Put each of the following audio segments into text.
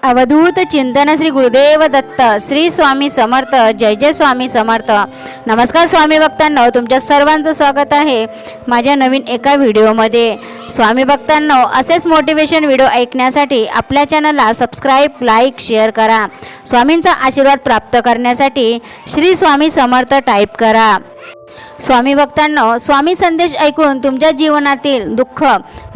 अवधूत चिंतन श्री गुरुदेव दत्त श्री स्वामी समर्थ जय जय स्वामी समर्थ। नमस्कार स्वामी भक्तांनो, तुमच्या सर्वांचं स्वागत आहे माझ्या नवीन एका व्हिडिओमध्ये। स्वामी भक्तांनो, असेच मोटिवेशन व्हिडिओ ऐकण्यासाठी आपल्या चॅनलला सबस्क्राईब, लाईक, शेअर करा। स्वामींचा आशीर्वाद प्राप्त करण्यासाठी श्री स्वामी समर्थ टाईप करा। स्वामी भक्तांनो, स्वामी संदेश ऐकून तुमच्या जीवनातील दुःख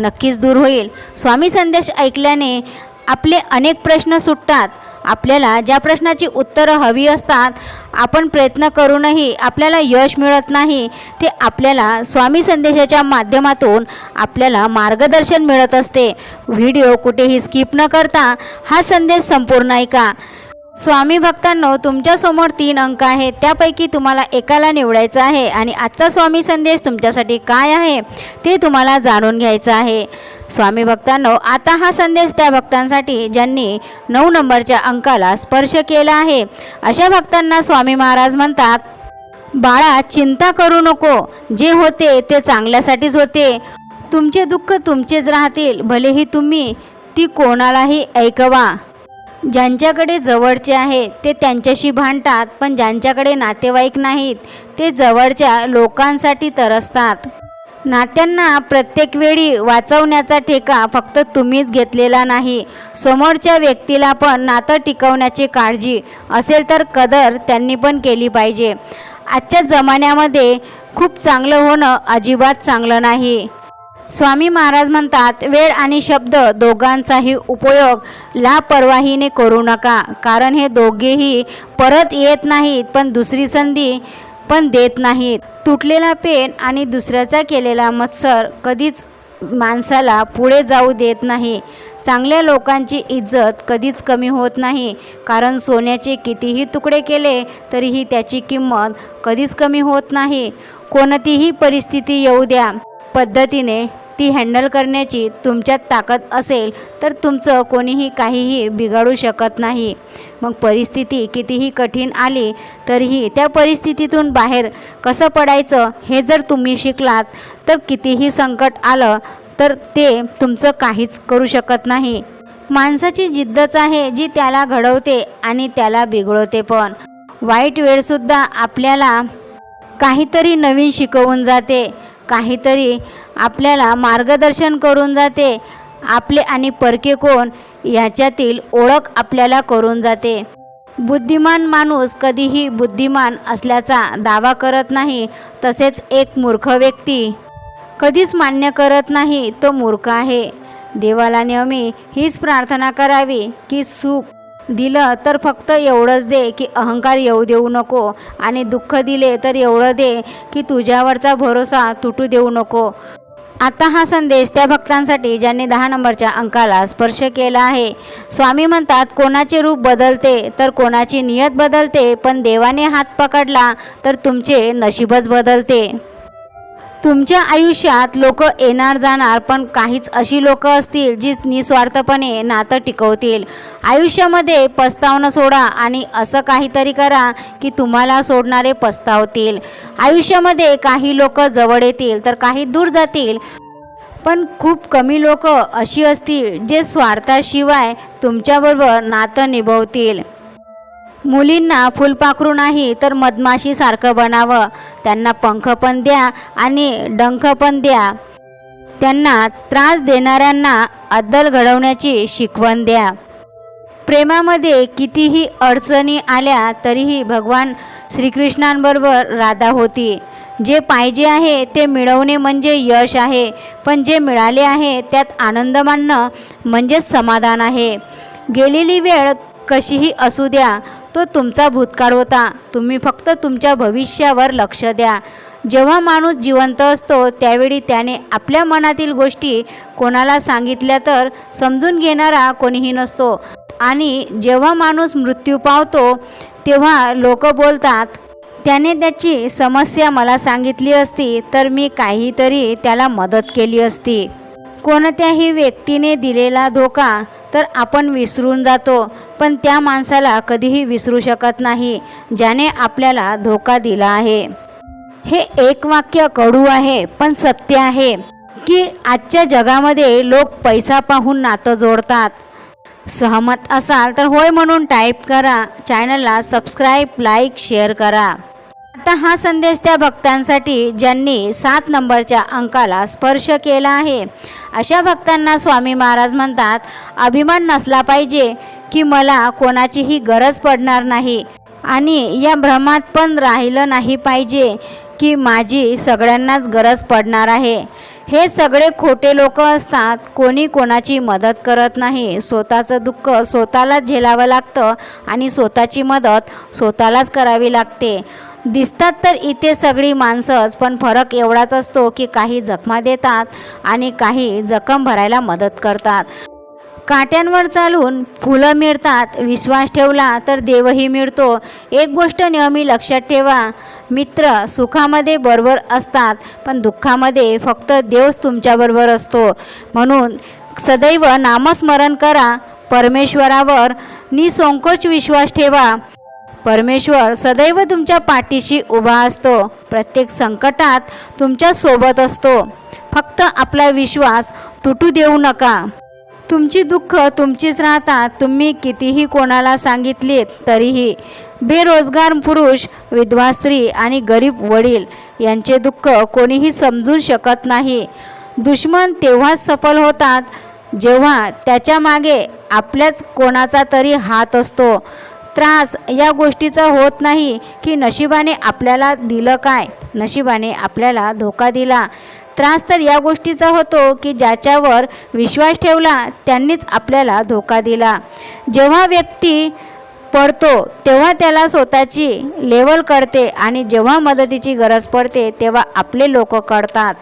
नक्कीच दूर होईल। स्वामी संदेश ऐकल्याने आपले अनेक प्रश्न सुटतात। आपल्याला ज्या प्रश्नाची उत्तरं हवी असतात, आपण प्रयत्न करूनही आपल्याला यश मिळत नाही, ते आपल्याला स्वामी संदेशाच्या माध्यमातून आपल्याला मार्गदर्शन मिळत असते। व्हिडिओ कुठेही स्किप न करता हा संदेश संपूर्ण ऐका। स्वामी भक्तांनो, तुमच्यासमोर 3 अंक आहेत, त्यापैकी तुम्हाला एकाला निवडायचं आहे आणि आजचा स्वामी संदेश तुमच्यासाठी काय आहे ते तुम्हाला जाणून घ्यायचं आहे। स्वामी भक्तांनो, आता हा संदेश त्या भक्तांसाठी ज्यांनी 9 नंबरच्या अंकाला स्पर्श केला आहे। अशा भक्तांना स्वामी महाराज म्हणतात, बाळा चिंता करू नको, जे होते ते चांगल्यासाठीच होते। तुमचे दुःख तुमचेच राहतील, भलेही तुम्ही ती कोणालाही ऐकवा। ज्यांच्याकडे जवळचे आहे ते त्यांच्याशी भांडतात, पण ज्यांच्याकडे नातेवाईक नाहीत ते जवळच्या लोकांसाठी तरसतात। नात्यांना प्रत्येक वेळी वाचवण्याचा ठेका फक्त तुम्हीच घेतलेला नाही, समोरच्या व्यक्तीला पण नातं टिकवण्याची काळजी असेल तर कदर त्यांनी पण केली पाहिजे। आजच्या जमान्यामध्ये खूप चांगलं होणं अजिबात चांगलं नाही। स्वामी महाराज म्हणतात, वेळ आणि शब्द दोघांचाही उपयोग लापरवाहीने करू नका, कारण हे दोघेही परत येत नाहीत, पण दुसरी संधी पण देत नाहीत। तुटलेला पेन आणि दुसऱ्याचा केलेला मत्सर कधीच माणसाला पुढे जाऊ देत नाही। चांगल्या लोकांची इज्जत कधीच कमी होत नाही, कारण सोन्याचे कितीही तुकडे केले तरीही त्याची किंमत कधीच कमी होत नाही। कोणतीही परिस्थिती येऊ द्या, पद्धतीने ती हँडल करण्याची तुमच्यात ताकद असेल तर तुमचं कोणीही काहीही बिघडू शकत नाही। मग परिस्थिती कितीही कठीण आली तरीही त्या परिस्थितीतून बाहेर कसं पडायचं हे जर तुम्ही शिकलात तर कितीही संकट आलं तर ते तुमचं काहीच करू शकत नाही। माणसाची जिद्दच आहे जी त्याला घडवते आणि त्याला बिघडवते पण। वाईट वेळसुद्धा आपल्याला काहीतरी नवीन शिकवून जाते, काहीतरी आपल्याला मार्गदर्शन करून जाते। आपले आणि परके कोण याच्यातील ओळख आपल्याला करून जाते। बुद्धिमान माणूस कधीही बुद्धिमान असल्याचा दावा करत नाही, तसेच एक मूर्ख व्यक्ती कधीच मान्य करत नाही तो मूर्ख आहे। देवाला नेहमी हीच प्रार्थना करावी की सुख दिलं तर फक्त एवढंच दे की अहंकार येऊ देऊ नको, आणि दुःख दिले तर एवढं दे की तुझ्यावरचा भरोसा तुटू देऊ नको। आता हा संदेश त्या भक्तांसाठी ज्यांनी 10 नंबरच्या अंकाला स्पर्श केला आहे। स्वामी म्हणतात, कोणाचे रूप बदलते तर कोणाची नियत बदलते, पण देवाने हात पकडला तर तुमचे नशीबच बदलते। तुमच्या आयुष्यात लोक येणार जाणार, पण काहीच अशी लोक असतील जी निस्वार्थपणे नातं टिकवतील। आयुष्यामध्ये पस्तावणं सोडा आणि असं काहीतरी करा की तुम्हाला सोडणारे पस्तावतील। आयुष्यामध्ये काही लोक जवळ येतील तर काही दूर जातील, पण खूप कमी लोक अशी असतील जे स्वार्थाशिवाय तुमच्याबरोबर नातं निभवतील। मुलींना फुलपाखरू नाही तर मधमाशीसारखं बनावं, त्यांना पंख पण द्या आणि डंख पण द्या। त्यांना त्रास देणाऱ्यांना अद्दल घडवण्याची शिकवण द्या। प्रेमामध्ये कितीही अडचणी आल्या तरीही भगवान श्रीकृष्णांबरोबर राधा होती। जे पाहिजे आहे ते मिळवणे म्हणजे यश आहे, पण जे मिळाले आहे त्यात आनंद मानणं म्हणजेच समाधान आहे। गेलेली वेळ कशीही असू द्या, तो तुमचा भूतकाळ होता, तुम्ही फक्त तुमच्या भविष्यावर लक्ष द्या। जेव्हा माणूस जिवंत असतो त्यावेळी त्याने आपल्या मनातील गोष्टी कोणाला सांगितल्या तर समजून घेणारा कोणीही नसतो, आणि जेव्हा माणूस मृत्यू पावतो तेव्हा लोक बोलतात, त्याने त्याची समस्या मला सांगितली असती तर मी काहीतरी त्याला मदत केली असती। कोणत्याही व्यक्तीने दिलेला धोका तर आपण विसरून जातो, पण त्या माणसाला कधीही विसरू शकत नाही ज्याने आपल्याला धोका दिला आहे। हे एक वाक्य कडू आहे पण सत्य आहे की आजच्या जगामध्ये लोक पैसा पाहून नातं जोडतात, सहमत असाल तर होय म्हणून टाईप करा. चॅनलला सबस्क्राईब, लाईक, शेअर करा. आता हा संदेश त्या भक्तांसाठी ज्यांनी 7 नंबरच्या अंकाला स्पर्श केला आहे. अशा भक्तांना स्वामी महाराज म्हणतात, अभिमान नसला पाहिजे की मला कोणाचीही गरज पडणार नाही आणि या भ्रमात पण राहिलं नाही पाहिजे की माझी सगळ्यांनाच गरज पडणार आहे. हे सगळे खोटे लोक असतात. कोणी कोणाची मदत करत नाही. स्वतःचं दुःख स्वतःलाच झेलावं लागतं आणि स्वतःची मदत स्वतःलाच करावी लागते. दिसतात तर इथे सगळी माणसंच, पण फरक एवढाच असतो की काही जखमा देतात आणि काही जखम भरायला मदत करतात. काट्यांवर चालून फुलं मिळतात. विश्वास ठेवला तर देवही मिळतो. एक गोष्ट नेहमी लक्षात ठेवा, मित्र सुखामध्ये बरोबर असतात, पण दुःखामध्ये फक्त देवच तुमच्याबरोबर असतो. म्हणून सदैव नामस्मरण करा. परमेश्वरावर निसंकोच विश्वास ठेवा. परमेश्वर सदैव तुमच्या पाठीशी उभा असतो. प्रत्येक संकटात तुमच्या सोबत असतो. फक्त आपला विश्वास तुटू देऊ नका. तुमची दुःख तुमचीच राहतात. तुम्ही कितीही कोणाला सांगितलेत तरीही. बेरोजगार पुरुष, विधवा स्त्री आणि गरीब वडील यांचे दुःख कोणीही समजू शकत नाही. दुश्मन तेव्हाच सफल होतात जेव्हा त्याच्या मागे आपल्याच कोणाचा तरी हात असतो. त्रास या गोष्टीचा होत नाही की नशिबाने आपल्याला दिलं काय, नशिबाने आपल्याला धोका दिला. त्रास तर या गोष्टीचा होतो की ज्याच्यावर विश्वास ठेवला त्यांनीच आपल्याला धोका दिला. जेव्हा व्यक्ती पडतो तेव्हा त्याला स्वतःची लेवल कळते आणि जेव्हा मदतीची गरज पडते तेव्हा आपले लोक कळतात.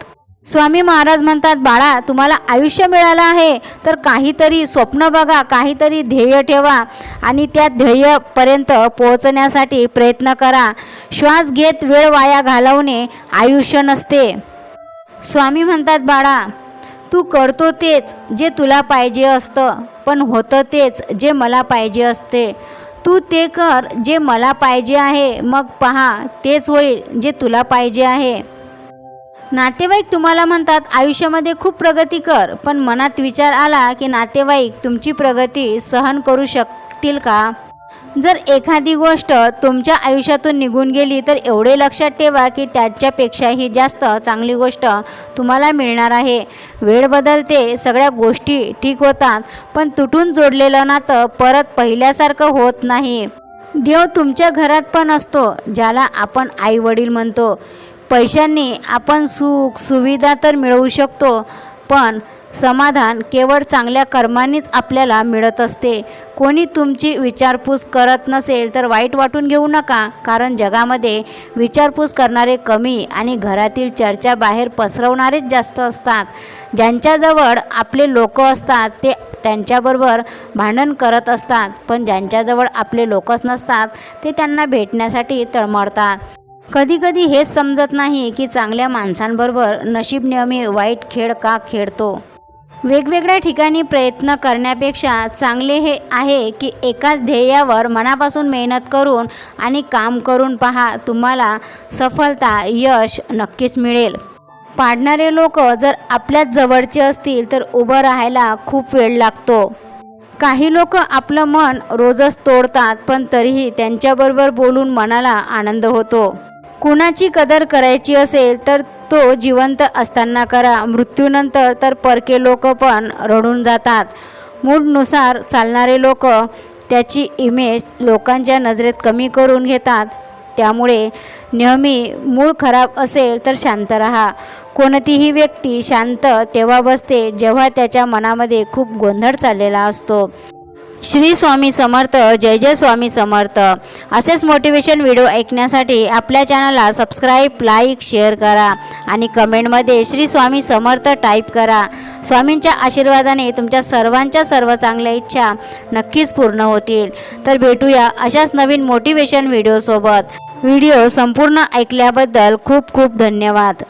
स्वामी महाराज म्हणतात, बाळा, तुम्हाला आयुष्य मिळालं आहे तर काहीतरी स्वप्न बघा, काहीतरी ध्येय ठेवा आणि त्या ध्येयापर्यंत पोहोचण्यासाठी प्रयत्न करा. श्वास घेत वेळ वाया घालवणे आयुष्य नसते. स्वामी म्हणतात, बाळा, तू करतो तेच जे तुला पाहिजे असतं, पण होतं तेच जे मला पाहिजे असते. तू ते कर जे मला पाहिजे आहे, मग पहा तेच होईल जे तुला पाहिजे आहे. नातेवाईक तुम्हाला म्हणतात, आयुष्यामध्ये खूप प्रगती कर, पण मनात विचार आला की नातेवाईक तुमची प्रगती सहन करू शकतील का? जर एखादी गोष्ट तुमच्या आयुष्यातून निघून गेली तर एवढे लक्षात ठेवा की त्याच्यापेक्षाही जास्त चांगली गोष्ट तुम्हाला मिळणार आहे. वेळ बदलते, सगळ्या गोष्टी ठीक होतात, पण तुटून जोडलेलं नातं परत पहिल्यासारखं होत नाही. देव तुमच्या घरात पण असतो, ज्याला आपण आई वडील म्हणतो. पैशांनी आपण सुख सुविधा तर मिळवू शकतो, पण समाधान केवळ चांगल्या कर्मांनीच आपल्याला मिळत असते. कोणी तुमची विचारपूस करत नसेल तर वाईट वाटून घेऊ नका, कारण जगामध्ये विचारपूस करणारे कमी आणि घरातील चर्चा बाहेर पसरवणारेच जास्त असतात. ज्यांच्याजवळ आपले लोक असतात ते त्यांच्याबरोबर भांडण करत असतात, पण ज्यांच्याजवळ आपले लोकच नसतात ते त्यांना भेटण्यासाठी तळमळतात. कधीकधी हेच समजत नाही की चांगल्या माणसांबरोबर नशीब नेहमी वाईट खेळ का खेळतो. वेगवेगळ्या ठिकाणी प्रयत्न करण्यापेक्षा चांगले हे आहे की एकाच ध्येयावर मनापासून मेहनत करून आणि काम करून पहा. तुम्हाला सफलता, यश नक्कीच मिळेल. पाडणारे लोक जर आपल्याच जवळचे असतील तर उभं राहायला खूप वेळ लागतो. काही लोक आपलं मन रोजच तोडतात, पण तरीही त्यांच्याबरोबर बोलून मनाला आनंद होतो. कुणाची कदर करायची असेल तर तो जिवंत असताना करा. मृत्यूनंतर तर परके लोक पण रडून जातात. मूडनुसार चालणारे लोक त्याची इमेज लोकांच्या नजरेत कमी करून घेतात. त्यामुळे नेहमी मूड खराब असेल तर शांत राहा. कोणतीही व्यक्ती शांत तेव्हा बसते जेव्हा त्याच्या मनामध्ये खूप गोंधळ चाललेला असतो. श्री स्वामी समर्थ. जय जय स्वामी समर्थ. असेच मोटिवेशन व्हिडिओ ऐकण्यासाठी आपल्या चॅनलला सबस्क्राईब, लाईक, शेअर करा आणि कमेंटमध्ये श्री स्वामी समर्थ टाईप करा. स्वामींच्या आशीर्वादाने तुमच्या सर्वांच्या सर्व चांगल्या इच्छा नक्कीच पूर्ण होतील. तर भेटूया अशाच नवीन मोटिवेशन व्हिडिओसोबत. व्हिडिओ संपूर्ण ऐकल्याबद्दल खूप खूप धन्यवाद.